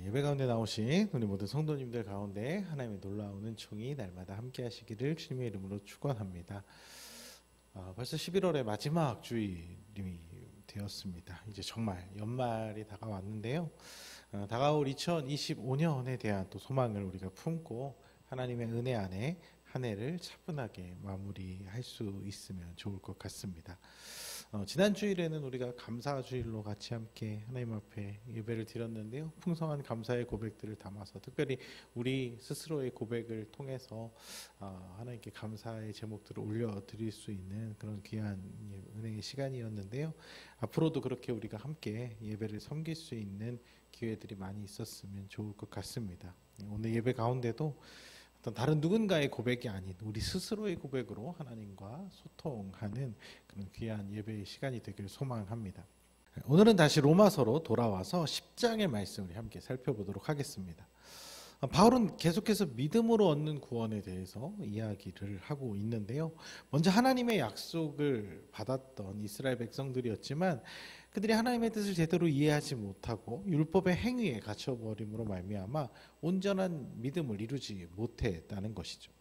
예배 가운데 나오신 우리 모든 성도님들 가운데 하나님의 놀라운 은총이 날마다 함께 하시기를 주님의 이름으로 축원합니다. 벌써 11월의 마지막 주일이 되었습니다. 이제 정말 연말이 다가왔는데요. 다가올 2025년에 대한 또 소망을 우리가 품고 하나님의 은혜 안에 한 해를 차분하게 마무리할 수 있으면 좋을 것 같습니다. 지난 주일에는 우리가 감사 주일로 같이 함께 하나님 앞에 예배를 드렸는데요. 풍성한 감사의 고백들을 담아서 특별히 우리 스스로의 고백을 통해서 하나님께 감사의 제목들을 올려드릴 수 있는 그런 귀한 은혜의 시간이었는데요. 앞으로도 그렇게 우리가 함께 예배를 섬길 수 있는 기회들이 많이 있었으면 좋을 것 같습니다. 오늘 예배 가운데도 어떤 다른 누군가의 고백이 아닌 우리 스스로의 고백으로 하나님과 소통하는 그런 귀한 예배의 시간이 되길 소망합니다. 오늘은 다시 로마서로 돌아와서 10장의 말씀을 함께 살펴보도록 하겠습니다. 바울은 계속해서 믿음으로 얻는 구원에 대해서 이야기를 하고 있는데요. 먼저 하나님의 약속을 받았던 이스라엘 백성들이었지만 그들이 하나님의 뜻을 제대로 이해하지 못하고 율법의 행위에 갇혀버림으로 말미암아 온전한 믿음을 이루지 못했다는 것이죠.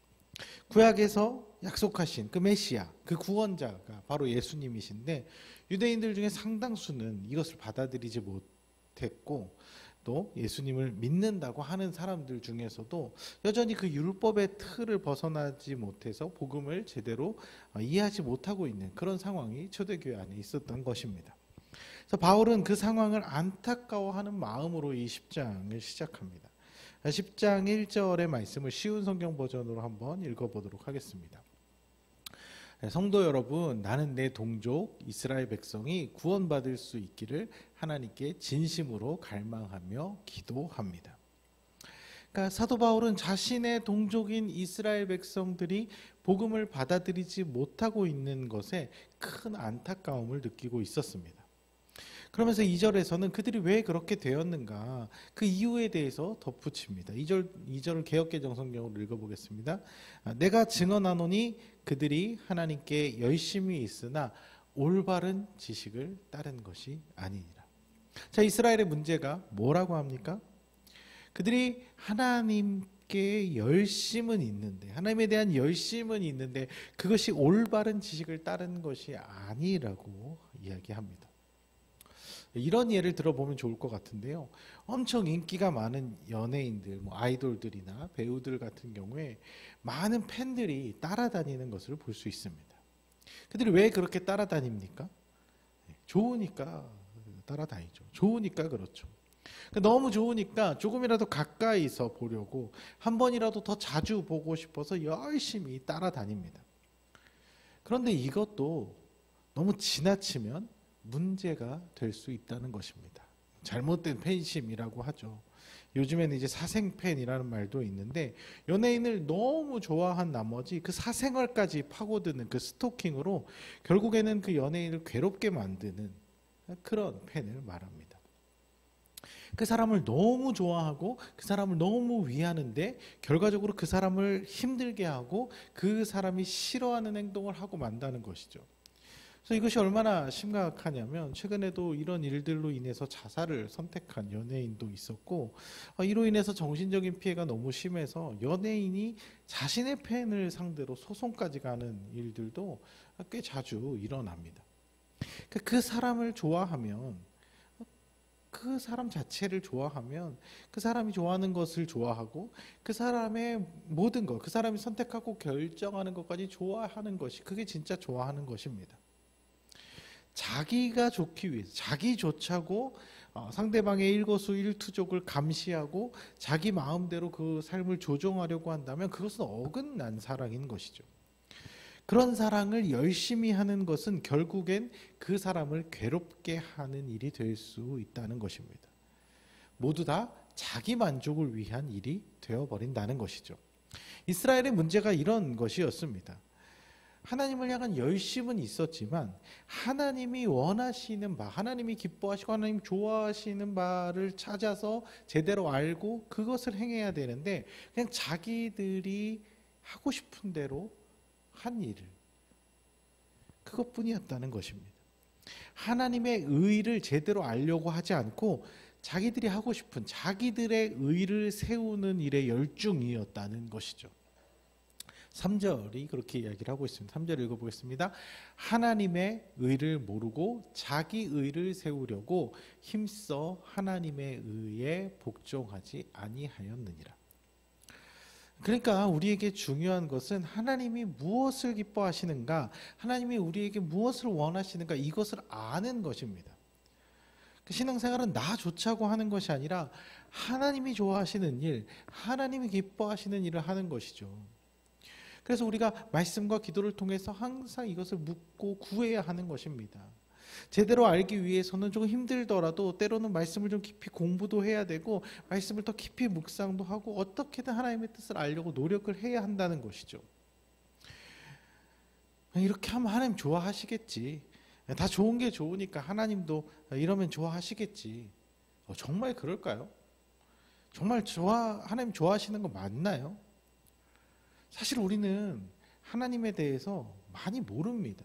구약에서 약속하신 그 메시아, 그 구원자가 바로 예수님이신데 유대인들 중에 상당수는 이것을 받아들이지 못했고 또 예수님을 믿는다고 하는 사람들 중에서도 여전히 그 율법의 틀을 벗어나지 못해서 복음을 제대로 이해하지 못하고 있는 그런 상황이 초대교회 안에 있었던 것입니다. 그래서 바울은 그 상황을 안타까워하는 마음으로 이 10장을 시작합니다. 10장 1절의 말씀을 쉬운 성경 버전으로 한번 읽어보도록 하겠습니다. 성도 여러분, 나는 내 동족 이스라엘 백성이 구원받을 수 있기를 하나님께 진심으로 갈망하며 기도합니다. 그러니까 사도 바울은 자신의 동족인 이스라엘 백성들이 복음을 받아들이지 못하고 있는 것에 큰 안타까움을 느끼고 있었습니다. 그러면서 2절에서는 그들이 왜 그렇게 되었는가 그 이유에 대해서 덧붙입니다. 2절을 개역개정 성경으로 읽어보겠습니다. 내가 증언하노니 그들이 하나님께 열심히 있으나 올바른 지식을 따른 것이 아니니라. 자, 이스라엘의 문제가 뭐라고 합니까? 그들이 하나님께 열심은 있는데 하나님에 대한 열심은 있는데 그것이 올바른 지식을 따른 것이 아니라고 이야기합니다. 이런 예를 들어보면 좋을 것 같은데요. 엄청 인기가 많은 연예인들, 아이돌들이나 배우들 같은 경우에 많은 팬들이 따라다니는 것을 볼 수 있습니다. 그들이 왜 그렇게 따라다닙니까? 좋으니까 따라다니죠. 좋으니까 그렇죠. 너무 좋으니까 조금이라도 가까이서 보려고 한 번이라도 더 자주 보고 싶어서 열심히 따라다닙니다. 그런데 이것도 너무 지나치면 문제가 될 수 있다는 것입니다. 잘못된 팬심이라고 하죠. 요즘에는 이제 사생팬이라는 말도 있는데 연예인을 너무 좋아한 나머지 그 사생활까지 파고드는 그 스토킹으로 결국에는 그 연예인을 괴롭게 만드는 그런 팬을 말합니다. 그 사람을 너무 좋아하고 그 사람을 너무 위하는데 결과적으로 그 사람을 힘들게 하고 그 사람이 싫어하는 행동을 하고 만다는 것이죠. 그래서 이것이 얼마나 심각하냐면 최근에도 이런 일들로 인해서 자살을 선택한 연예인도 있었고 이로 인해서 정신적인 피해가 너무 심해서 연예인이 자신의 팬을 상대로 소송까지 가는 일들도 꽤 자주 일어납니다. 그 사람을 좋아하면 그 사람 자체를 좋아하면 그 사람이 좋아하는 것을 좋아하고 그 사람의 모든 것, 그 사람이 선택하고 결정하는 것까지 좋아하는 것이 그게 진짜 좋아하는 것입니다. 자기가 좋기 위해서 자기 좋자고 상대방의 일거수일투족을 감시하고 자기 마음대로 그 삶을 조종하려고 한다면 그것은 어긋난 사랑인 것이죠. 그런 사랑을 열심히 하는 것은 결국엔 그 사람을 괴롭게 하는 일이 될 수 있다는 것입니다. 모두 다 자기 만족을 위한 일이 되어버린다는 것이죠. 이스라엘의 문제가 이런 것이었습니다. 하나님을 향한 열심은 있었지만 하나님이 원하시는 바, 하나님이 기뻐하시고 하나님 좋아하시는 바를 찾아서 제대로 알고 그것을 행해야 되는데 그냥 자기들이 하고 싶은 대로 한 일을 그것뿐이었다는 것입니다. 하나님의 의를 제대로 알려고 하지 않고 자기들이 하고 싶은 자기들의 의를 세우는 일에 열중이었다는 것이죠. 3절이 그렇게 이야기를 하고 있습니다. 3절 읽어보겠습니다. 하나님의 의를 모르고 자기 의를 세우려고 힘써 하나님의 의에 복종하지 아니하였느니라. 그러니까 우리에게 중요한 것은 하나님이 무엇을 기뻐하시는가, 하나님이 우리에게 무엇을 원하시는가, 이것을 아는 것입니다. 신앙생활은 나 좋자고 하는 것이 아니라 하나님이 좋아하시는 일, 하나님이 기뻐하시는 일을 하는 것이죠. 그래서 우리가 말씀과 기도를 통해서 항상 이것을 묻고 구해야 하는 것입니다. 제대로 알기 위해서는 조금 힘들더라도 때로는 말씀을 좀 깊이 공부도 해야 되고 말씀을 더 깊이 묵상도 하고 어떻게든 하나님의 뜻을 알려고 노력을 해야 한다는 것이죠. 이렇게 하면 하나님 좋아하시겠지. 다 좋은 게 좋으니까 하나님도 이러면 좋아하시겠지. 정말 그럴까요? 정말 하나님 좋아하시는 거 맞나요? 사실 우리는 하나님에 대해서 많이 모릅니다.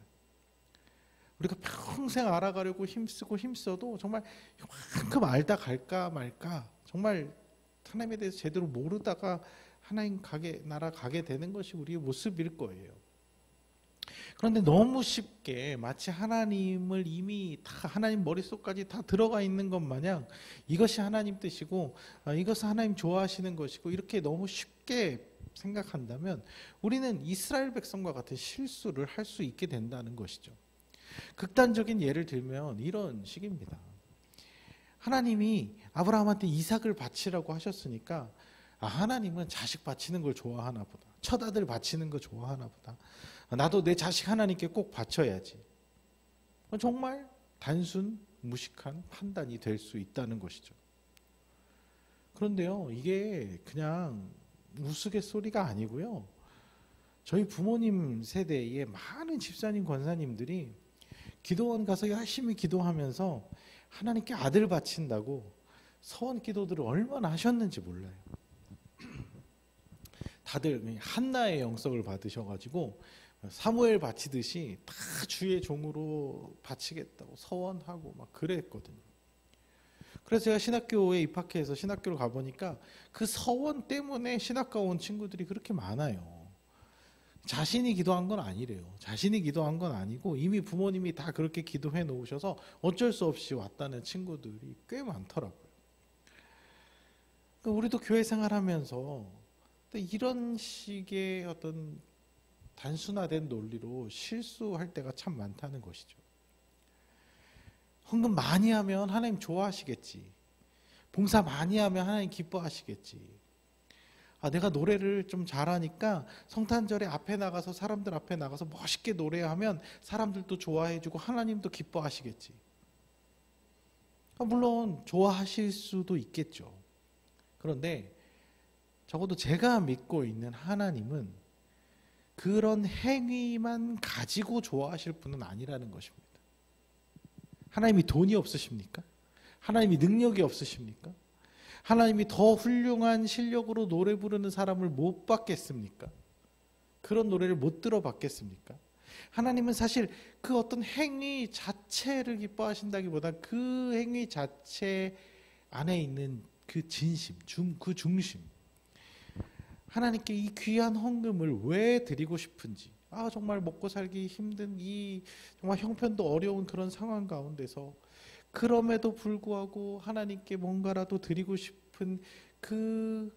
우리가 평생 알아가려고 힘쓰고 힘써도 정말 이만큼 알다 갈까 말까, 정말 하나님에 대해서 제대로 모르다가 하나님 나라 가게 되는 것이 우리의 모습일 거예요. 그런데 너무 쉽게 마치 하나님을 이미 다 하나님 머릿속까지 다 들어가 있는 것 마냥 이것이 하나님 뜻이고 이것은 하나님 좋아하시는 것이고 이렇게 너무 쉽게 생각한다면 우리는 이스라엘 백성과 같은 실수를 할 수 있게 된다는 것이죠. 극단적인 예를 들면 이런 식입니다. 하나님이 아브라함한테 이삭을 바치라고 하셨으니까 하나님은 자식 바치는 걸 좋아하나 보다. 첫 아들 바치는 거 좋아하나 보다. 나도 내 자식 하나님께 꼭 바쳐야지. 정말 단순 무식한 판단이 될 수 있다는 것이죠. 그런데요, 이게 그냥 우스갯소리가 아니고요. 저희 부모님 세대의 많은 집사님, 권사님들이 기도원 가서 열심히 기도하면서 하나님께 아들 바친다고 서원 기도들을 얼마나 하셨는지 몰라요. 다들 한나의 영성을 받으셔가지고 사무엘 바치듯이 다 주의 종으로 바치겠다고 서원하고 막 그랬거든요. 그래서 제가 신학교에 입학해서 신학교를 가보니까 그 서원 때문에 신학과 온 친구들이 그렇게 많아요. 자신이 기도한 건 아니래요. 자신이 기도한 건 아니고 이미 부모님이 다 그렇게 기도해 놓으셔서 어쩔 수 없이 왔다는 친구들이 꽤 많더라고요. 우리도 교회 생활하면서 이런 식의 어떤 단순화된 논리로 실수할 때가 참 많다는 것이죠. 헌금 많이 하면 하나님 좋아하시겠지. 봉사 많이 하면 하나님 기뻐하시겠지. 내가 노래를 좀 잘하니까 성탄절에 앞에 나가서 사람들 앞에 나가서 멋있게 노래하면 사람들도 좋아해주고 하나님도 기뻐하시겠지. 물론 좋아하실 수도 있겠죠. 그런데 적어도 제가 믿고 있는 하나님은 그런 행위만 가지고 좋아하실 분은 아니라는 것입니다. 하나님이 돈이 없으십니까? 하나님이 능력이 없으십니까? 하나님이 더 훌륭한 실력으로 노래 부르는 사람을 못 받겠습니까? 그런 노래를 못 들어봤겠습니까? 하나님은 사실 그 어떤 행위 자체를 기뻐하신다기보다 그 행위 자체 안에 있는 그 진심, 그 중심, 하나님께 이 귀한 헌금을 왜 드리고 싶은지, 정말 먹고 살기 힘든 이 정말 형편도 어려운 그런 상황 가운데서 그럼에도 불구하고 하나님께 뭔가라도 드리고 싶은 그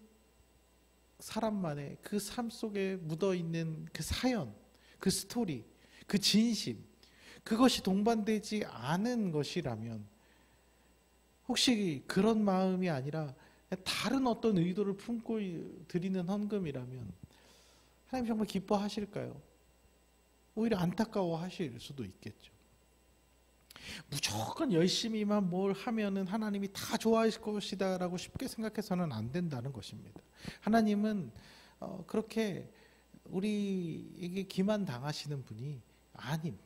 사람만의 그 삶 속에 묻어있는 그 사연, 그 스토리, 그 진심, 그것이 동반되지 않은 것이라면, 혹시 그런 마음이 아니라 다른 어떤 의도를 품고 드리는 헌금이라면 하나님 정말 기뻐하실까요? 오히려 안타까워하실 수도 있겠죠. 무조건 열심히만 뭘 하면은 하나님이 다 좋아하실 것이다 라고 쉽게 생각해서는 안 된다는 것입니다. 하나님은 그렇게 우리에게 기만 당하시는 분이 아님.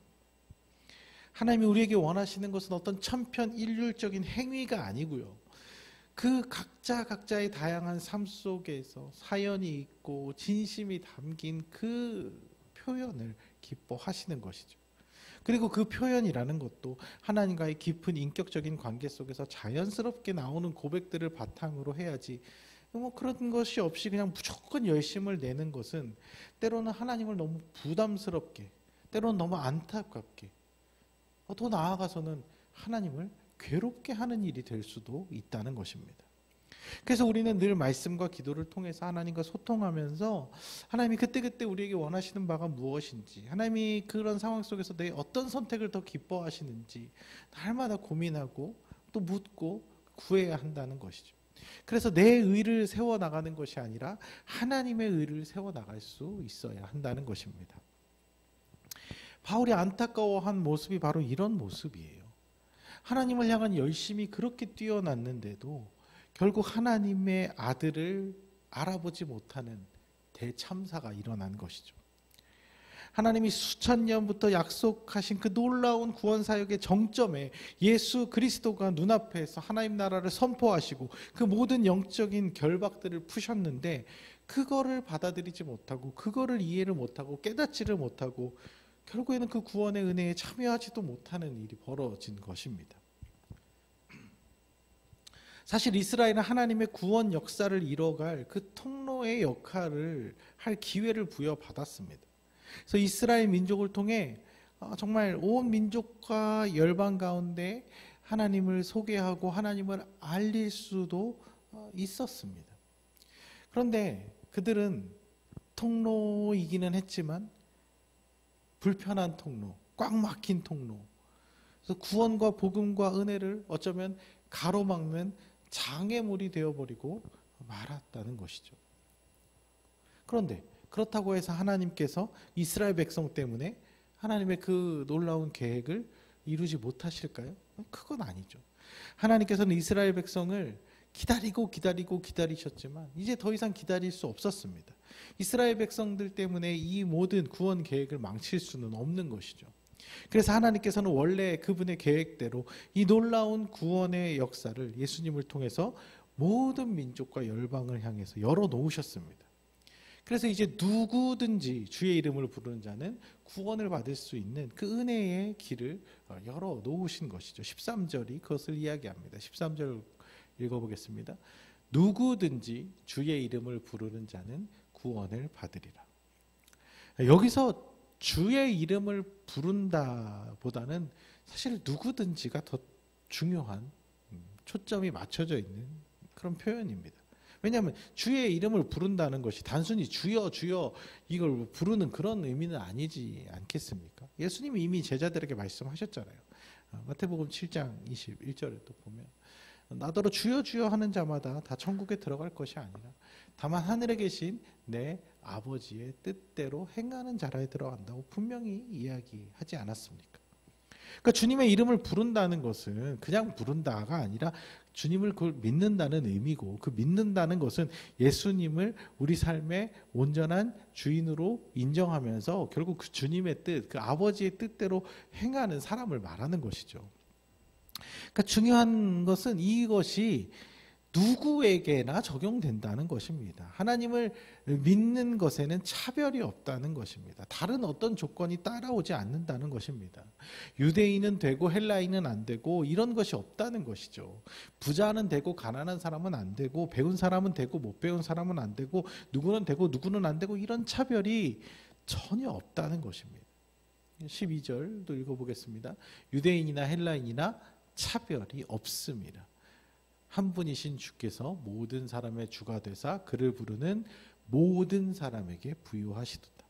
하나님이 우리에게 원하시는 것은 어떤 천편일률적인 행위가 아니고요. 그 각자의 다양한 삶 속에서 사연이 있고 진심이 담긴 그 표현을 기뻐하시는 것이죠. 그리고 그 표현이라는 것도 하나님과의 깊은 인격적인 관계 속에서 자연스럽게 나오는 고백들을 바탕으로 해야지, 뭐 그런 것이 없이 그냥 무조건 열심을 내는 것은 때로는 하나님을 너무 부담스럽게, 때로는 너무 안타깝게, 더 나아가서는 하나님을 괴롭게 하는 일이 될 수도 있다는 것입니다. 그래서 우리는 늘 말씀과 기도를 통해서 하나님과 소통하면서 하나님이 그때그때 우리에게 원하시는 바가 무엇인지, 하나님이 그런 상황 속에서 내 어떤 선택을 더 기뻐하시는지 날마다 고민하고 또 묻고 구해야 한다는 것이죠. 그래서 내 의를 세워나가는 것이 아니라 하나님의 의를 세워나갈 수 있어야 한다는 것입니다. 바울이 안타까워한 모습이 바로 이런 모습이에요. 하나님을 향한 열심이 그렇게 뛰어났는데도 결국 하나님의 아들을 알아보지 못하는 대참사가 일어난 것이죠. 하나님이 수천 년부터 약속하신 그 놀라운 구원 사역의 정점에 예수 그리스도가 눈앞에서 하나님 나라를 선포하시고 그 모든 영적인 결박들을 푸셨는데, 그거를 받아들이지 못하고 그거를 이해를 못하고 깨닫지를 못하고 결국에는 그 구원의 은혜에 참여하지도 못하는 일이 벌어진 것입니다. 사실 이스라엘은 하나님의 구원 역사를 이뤄갈 그 통로의 역할을 할 기회를 부여받았습니다. 그래서 이스라엘 민족을 통해 정말 온 민족과 열방 가운데 하나님을 소개하고 하나님을 알릴 수도 있었습니다. 그런데 그들은 통로이기는 했지만 불편한 통로, 꽉 막힌 통로, 그래서 구원과 복음과 은혜를 어쩌면 가로막는 장애물이 되어버리고 말았다는 것이죠. 그런데 그렇다고 해서 하나님께서 이스라엘 백성 때문에 하나님의 그 놀라운 계획을 이루지 못하실까요? 그건 아니죠. 하나님께서는 이스라엘 백성을 기다리셨지만 이제 더 이상 기다릴 수 없었습니다. 이스라엘 백성들 때문에 이 모든 구원 계획을 망칠 수는 없는 것이죠. 그래서 하나님께서는 원래 그분의 계획대로 이 놀라운 구원의 역사를 예수님을 통해서 모든 민족과 열방을 향해서 열어놓으셨습니다. 그래서 이제 누구든지 주의 이름을 부르는 자는 구원을 받을 수 있는 그 은혜의 길을 열어놓으신 것이죠. 13절이 그것을 이야기합니다. 13절 읽어보겠습니다. 누구든지 주의 이름을 부르는 자는 구원을 받으리라. 여기서 주의 이름을 부른다 보다는 사실 누구든지가 더 중요한 초점이 맞춰져 있는 그런 표현입니다. 왜냐하면 주의 이름을 부른다는 것이 단순히 주여 주여 이걸 부르는 그런 의미는 아니지 않겠습니까? 예수님이 이미 제자들에게 말씀하셨잖아요. 마태복음 7장 21절에 또 보면 나더러 주여 주여 하는 자마다 다 천국에 들어갈 것이 아니라 다만 하늘에 계신 내 아버지의 뜻대로 행하는 자라에 들어간다고 분명히 이야기하지 않았습니까? 그러니까 주님의 이름을 부른다는 것은 그냥 부른다가 아니라 주님을 그걸 믿는다는 의미고, 그 믿는다는 것은 예수님을 우리 삶의 온전한 주인으로 인정하면서 결국 그 주님의 뜻, 그 아버지의 뜻대로 행하는 사람을 말하는 것이죠. 그러니까 중요한 것은 이것이 누구에게나 적용된다는 것입니다. 하나님을 믿는 것에는 차별이 없다는 것입니다. 다른 어떤 조건이 따라오지 않는다는 것입니다. 유대인은 되고 헬라인은 안 되고 이런 것이 없다는 것이죠. 부자는 되고 가난한 사람은 안 되고 배운 사람은 되고 못 배운 사람은 안 되고 누구는 되고 누구는 안 되고 이런 차별이 전혀 없다는 것입니다. 12절도 읽어보겠습니다. 유대인이나 헬라인이나 차별이 없습니다. 한 분이신 주께서 모든 사람의 주가 되사 그를 부르는 모든 사람에게 부유하시도다.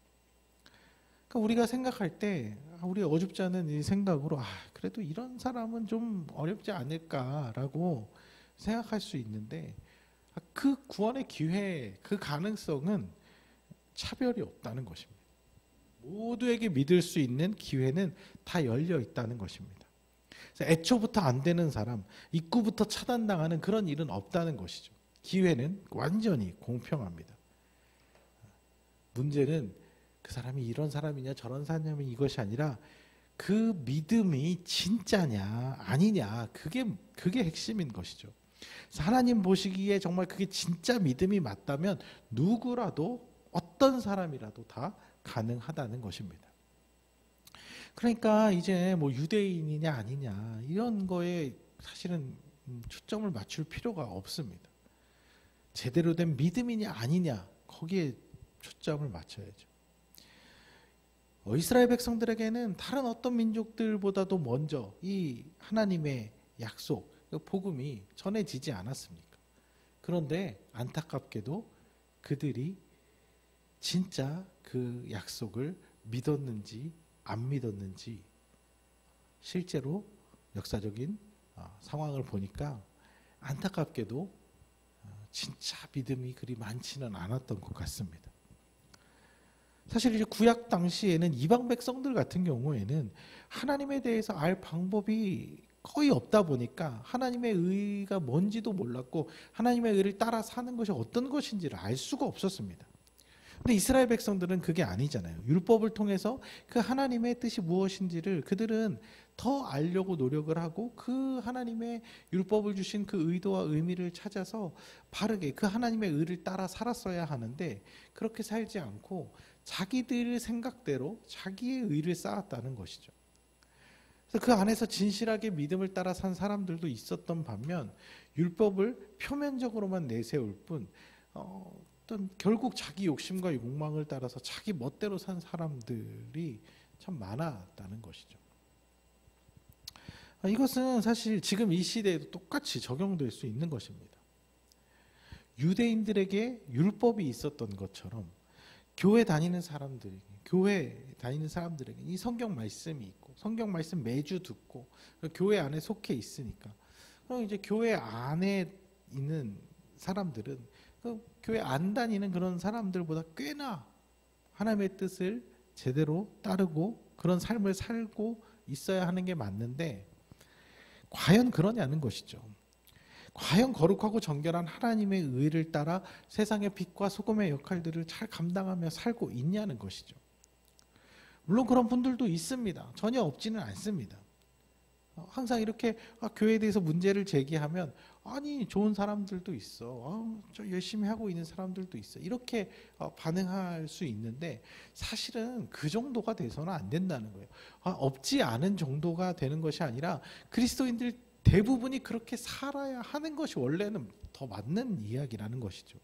그러니까 우리가 생각할 때 우리 어줍지 않은 이 생각으로 그래도 이런 사람은 좀 어렵지 않을까라고 생각할 수 있는데, 그 구원의 기회, 그 가능성은 차별이 없다는 것입니다. 모두에게 믿을 수 있는 기회는 다 열려 있다는 것입니다. 애초부터 안 되는 사람, 입구부터 차단당하는 그런 일은 없다는 것이죠. 기회는 완전히 공평합니다. 문제는 그 사람이 이런 사람이냐 저런 사람이냐 이것이 아니라 그 믿음이 진짜냐 아니냐, 그게 핵심인 것이죠. 하나님 보시기에 정말 그게 진짜 믿음이 맞다면 누구라도 어떤 사람이라도 다 가능하다는 것입니다. 그러니까 이제 뭐 유대인이냐 아니냐 이런 거에 사실은 초점을 맞출 필요가 없습니다. 제대로 된 믿음이냐 아니냐 거기에 초점을 맞춰야죠. 이스라엘 백성들에게는 다른 어떤 민족들보다도 먼저 이 하나님의 약속, 복음이 전해지지 않았습니까? 그런데 안타깝게도 그들이 진짜 그 약속을 믿었는지 안 믿었는지 실제로 역사적인 상황을 보니까 안타깝게도 진짜 믿음이 그리 많지는 않았던 것 같습니다. 사실 이제 구약 당시에는 이방 백성들 같은 경우에는 하나님에 대해서 알 방법이 거의 없다 보니까 하나님의 의가 뭔지도 몰랐고 하나님의 의를 따라 사는 것이 어떤 것인지를 알 수가 없었습니다. 근데 이스라엘 백성들은 그게 아니잖아요. 율법을 통해서 그 하나님의 뜻이 무엇인지를 그들은 더 알려고 노력을 하고 그 하나님의 율법을 주신 그 의도와 의미를 찾아서 바르게 그 하나님의 의를 따라 살았어야 하는데 그렇게 살지 않고 자기들의 생각대로 자기의 의를 쌓았다는 것이죠. 그래서 그 안에서 진실하게 믿음을 따라 산 사람들도 있었던 반면 율법을 표면적으로만 내세울 뿐 어떤 결국 자기 욕심과 욕망을 따라서 자기 멋대로 산 사람들이 참 많았다는 것이죠. 이것은 사실 지금 이 시대에도 똑같이 적용될 수 있는 것입니다. 유대인들에게 율법이 있었던 것처럼 교회 다니는 사람들에게 이 성경 말씀이 있고 성경 말씀 매주 듣고 교회 안에 속해 있으니까 그럼 이제 교회 안에 있는 사람들은 교회 안 다니는 그런 사람들보다 꽤나 하나님의 뜻을 제대로 따르고 그런 삶을 살고 있어야 하는 게 맞는데 과연 그러냐는 것이죠. 과연 거룩하고 정결한 하나님의 의를 따라 세상의 빛과 소금의 역할들을 잘 감당하며 살고 있냐는 것이죠. 물론 그런 분들도 있습니다. 전혀 없지는 않습니다. 항상 이렇게 교회에 대해서 문제를 제기하면 아니 좋은 사람들도 있어. 저 열심히 하고 있는 사람들도 있어. 이렇게 반응할 수 있는데 사실은 그 정도가 돼서는 안 된다는 거예요. 없지 않은 정도가 되는 것이 아니라 그리스도인들 대부분이 그렇게 살아야 하는 것이 원래는 더 맞는 이야기라는 것이죠.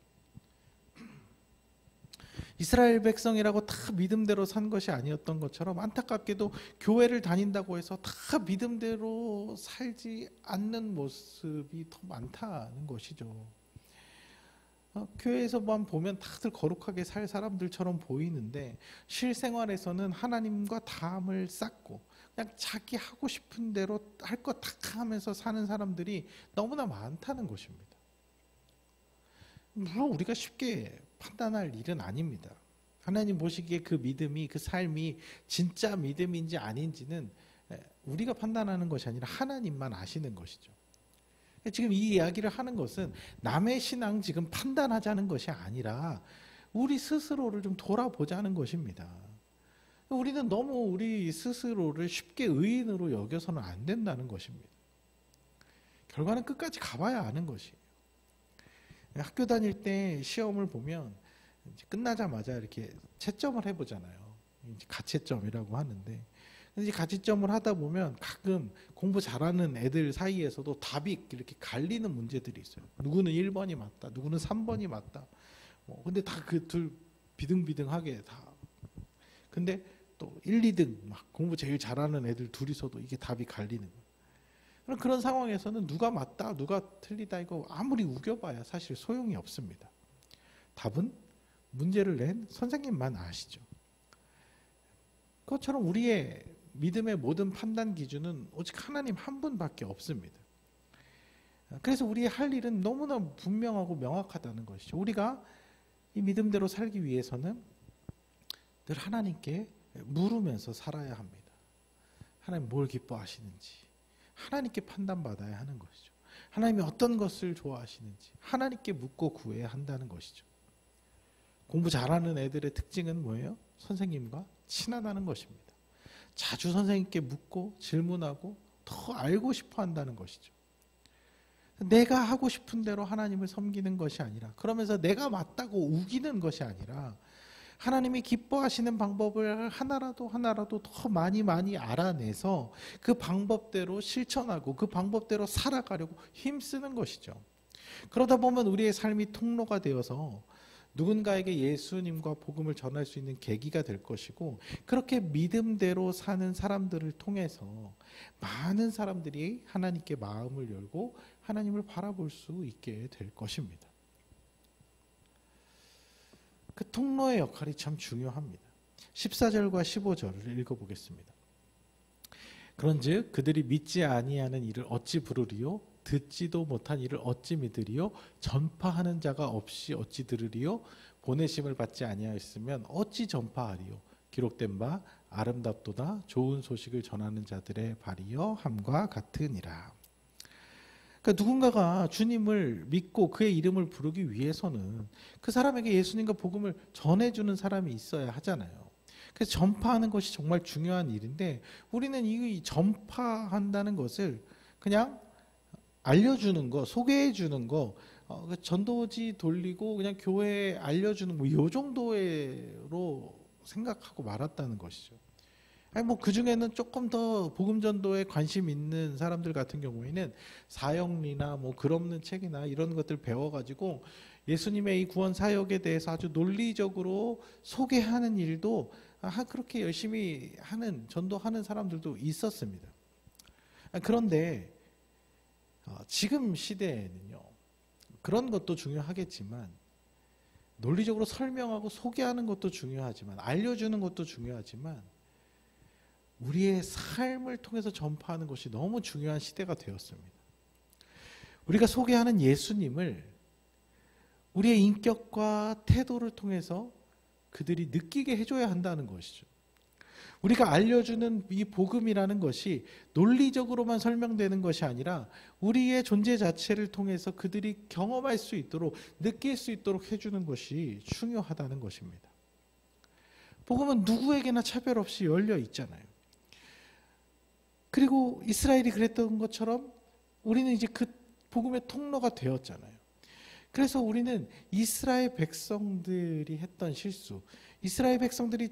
이스라엘 백성이라고 다 믿음대로 산 것이 아니었던 것처럼 안타깝게도 교회를 다닌다고 해서 다 믿음대로 살지 않는 모습이 더 많다는 것이죠. 교회에서만 보면 다들 거룩하게 살 사람들처럼 보이는데 실생활에서는 하나님과 담을 쌓고 그냥 자기 하고 싶은 대로 할 것 다 하면서 사는 사람들이 너무나 많다는 것입니다. 물론 우리가 쉽게 판단할 일은 아닙니다. 하나님 보시기에 그 믿음이 그 삶이 진짜 믿음인지 아닌지는 우리가 판단하는 것이 아니라 하나님만 아시는 것이죠. 지금 이 이야기를 하는 것은 남의 신앙 지금 판단하자는 것이 아니라 우리 스스로를 좀 돌아보자는 것입니다. 우리는 너무 우리 스스로를 쉽게 의인으로 여겨서는 안 된다는 것입니다. 결과는 끝까지 가봐야 아는 것이에요. 학교 다닐 때 시험을 보면 이제 끝나자마자 이렇게 채점을 해보잖아요. 가채점이라고 하는데 이제 가채점을 하다 보면 가끔 공부 잘하는 애들 사이에서도 답이 이렇게 갈리는 문제들이 있어요. 누구는 1번이 맞다, 누구는 3번이 맞다. 근데 다 그 둘 비등비등하게 다. 근데 또 1, 2등 막 공부 제일 잘하는 애들 둘이서도 이게 답이 갈리는 거예요. 그런 상황에서는 누가 맞다, 누가 틀리다 이거 아무리 우겨봐야 사실 소용이 없습니다. 답은 문제를 낸 선생님만 아시죠. 그것처럼 우리의 믿음의 모든 판단 기준은 오직 하나님 한 분밖에 없습니다. 그래서 우리의 할 일은 너무나 분명하고 명확하다는 것이죠. 우리가 이 믿음대로 살기 위해서는 늘 하나님께 물으면서 살아야 합니다. 하나님 뭘 기뻐하시는지 하나님께 판단받아야 하는 것이죠. 하나님이 어떤 것을 좋아하시는지 하나님께 묻고 구해야 한다는 것이죠. 공부 잘하는 애들의 특징은 뭐예요? 선생님과 친하다는 것입니다. 자주 선생님께 묻고 질문하고 더 알고 싶어 한다는 것이죠. 내가 하고 싶은 대로 하나님을 섬기는 것이 아니라 그러면서 내가 맞다고 우기는 것이 아니라 하나님이 기뻐하시는 방법을 하나라도 더 많이 알아내서 그 방법대로 실천하고 그 방법대로 살아가려고 힘쓰는 것이죠. 그러다 보면 우리의 삶이 통로가 되어서 누군가에게 예수님과 복음을 전할 수 있는 계기가 될 것이고, 그렇게 믿음대로 사는 사람들을 통해서 많은 사람들이 하나님께 마음을 열고 하나님을 바라볼 수 있게 될 것입니다. 그 통로의 역할이 참 중요합니다. 14절과 15절을 읽어보겠습니다. 그런즉 그들이 믿지 아니하는 이를 어찌 부르리요? 듣지도 못한 이를 어찌 믿으리요? 전파하는 자가 없이 어찌 들으리요? 보내심을 받지 아니하였으면 어찌 전파하리요? 기록된 바 아름답도다 좋은 소식을 전하는 자들의 발이여 함과 같으니라. 그러니까 누군가가 주님을 믿고 그의 이름을 부르기 위해서는 그 사람에게 예수님과 복음을 전해주는 사람이 있어야 하잖아요. 그래서 전파하는 것이 정말 중요한 일인데, 우리는 이 전파한다는 것을 그냥 알려주는 거, 소개해주는 거, 전도지 돌리고 그냥 교회에 알려주는 뭐 이 정도로 생각하고 말았다는 것이죠. 아니 뭐 그 중에는 조금 더 복음 전도에 관심 있는 사람들 같은 경우에는 사역리나 뭐 글 없는 책이나 이런 것들 배워가지고 예수님의 이 구원 사역에 대해서 아주 논리적으로 소개하는 일도 그렇게 열심히 하는, 전도하는 사람들도 있었습니다. 그런데 지금 시대에는요, 그런 것도 중요하겠지만 논리적으로 설명하고 소개하는 것도 중요하지만, 알려주는 것도 중요하지만, 우리의 삶을 통해서 전파하는 것이 너무 중요한 시대가 되었습니다. 우리가 소개하는 예수님을 우리의 인격과 태도를 통해서 그들이 느끼게 해줘야 한다는 것이죠. 우리가 알려주는 이 복음이라는 것이 논리적으로만 설명되는 것이 아니라 우리의 존재 자체를 통해서 그들이 경험할 수 있도록, 느낄 수 있도록 해주는 것이 중요하다는 것입니다. 복음은 누구에게나 차별 없이 열려 있잖아요. 그리고 이스라엘이 그랬던 것처럼 우리는 이제 그 복음의 통로가 되었잖아요. 그래서 우리는 이스라엘 백성들이 했던 실수, 이스라엘 백성들이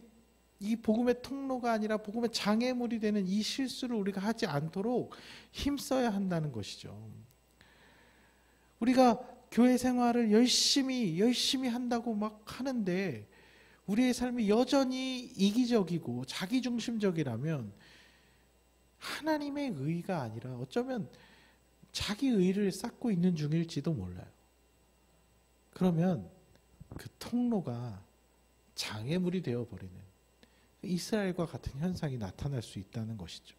이 복음의 통로가 아니라 복음의 장애물이 되는 이 실수를 우리가 하지 않도록 힘써야 한다는 것이죠. 우리가 교회 생활을 열심히 한다고 막 하는데 우리의 삶이 여전히 이기적이고 자기중심적이라면 하나님의 의가 아니라 어쩌면 자기 의를 쌓고 있는 중일지도 몰라요. 그러면 그 통로가 장애물이 되어버리는 이스라엘과 같은 현상이 나타날 수 있다는 것이죠.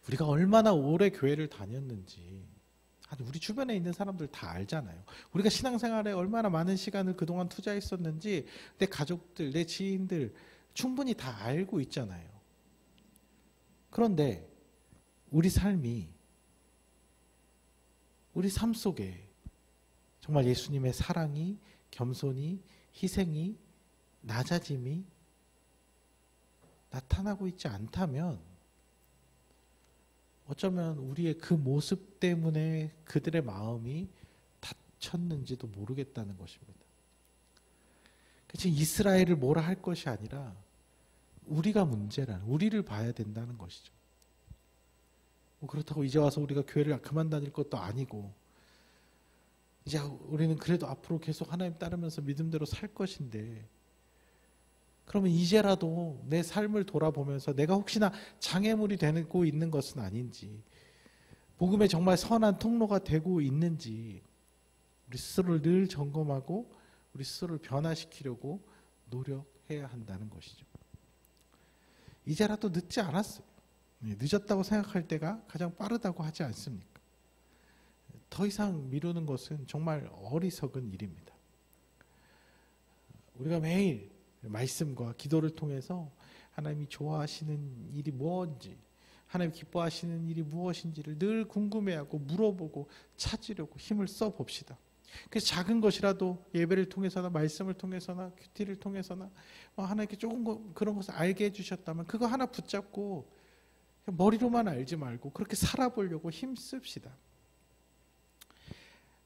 우리가 얼마나 오래 교회를 다녔는지 우리 주변에 있는 사람들 다 알잖아요. 우리가 신앙생활에 얼마나 많은 시간을 그동안 투자했었는지 내 가족들, 내 지인들 충분히 다 알고 있잖아요. 그런데 우리 삶이, 우리 삶 속에 정말 예수님의 사랑이, 겸손이, 희생이, 낮아짐이 나타나고 있지 않다면 어쩌면 우리의 그 모습 때문에 그들의 마음이 닫혔는지도 모르겠다는 것입니다. 지금 이스라엘을 뭐라 할 것이 아니라 우리가 문제라는, 우리를 봐야 된다는 것이죠. 뭐 그렇다고 이제 와서 우리가 교회를 그만 다닐 것도 아니고, 이제 우리는 그래도 앞으로 계속 하나님 따르면서 믿음대로 살 것인데, 그러면 이제라도 내 삶을 돌아보면서 내가 혹시나 장애물이 되고 있는 것은 아닌지, 복음에 정말 선한 통로가 되고 있는지 우리 스스로를 늘 점검하고 우리 스스로를 변화시키려고 노력해야 한다는 것이죠. 이제라도 늦지 않았어요. 늦었다고 생각할 때가 가장 빠르다고 하지 않습니까? 더 이상 미루는 것은 정말 어리석은 일입니다. 우리가 매일 말씀과 기도를 통해서 하나님이 좋아하시는 일이 무엇인지, 하나님 기뻐하시는 일이 무엇인지를 늘 궁금해하고 물어보고 찾으려고 힘을 써봅시다. 그래서 작은 것이라도 예배를 통해서나 말씀을 통해서나 큐티를 통해서나 하나님께 조금 그런 것을 알게 해주셨다면 그거 하나 붙잡고 머리로만 알지 말고 그렇게 살아보려고 힘씁시다.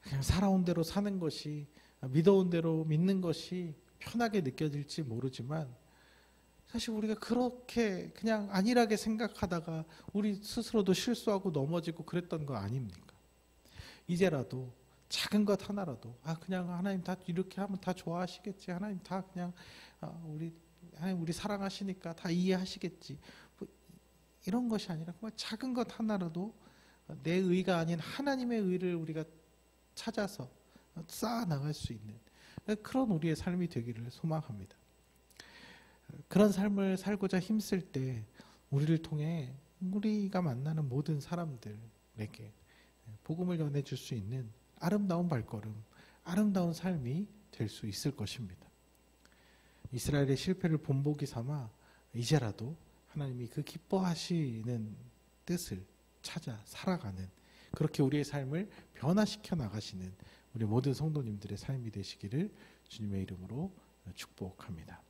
그냥 살아온 대로 사는 것이, 믿어온 대로 믿는 것이 편하게 느껴질지 모르지만 사실 우리가 그렇게 그냥 안일하게 생각하다가 우리 스스로도 실수하고 넘어지고 그랬던 거 아닙니까? 이제라도 작은 것 하나라도 그냥 하나님 다 이렇게 하면 다 좋아하시겠지. 하나님 다 그냥 하나님 우리 사랑하시니까 다 이해하시겠지. 뭐 이런 것이 아니라 정말 작은 것 하나라도 내 의가 아닌 하나님의 의를 우리가 찾아서 쌓아 나갈 수 있는 그런 우리의 삶이 되기를 소망합니다. 그런 삶을 살고자 힘쓸 때 우리를 통해 우리가 만나는 모든 사람들에게 복음을 전해줄 수 있는 아름다운 발걸음, 아름다운 삶이 될 수 있을 것입니다. 이스라엘의 실패를 본보기 삼아 이제라도 하나님이 그 기뻐하시는 뜻을 찾아 살아가는 그렇게 우리의 삶을 변화시켜 나가시는 우리 모든 성도님들의 삶이 되시기를 주님의 이름으로 축복합니다.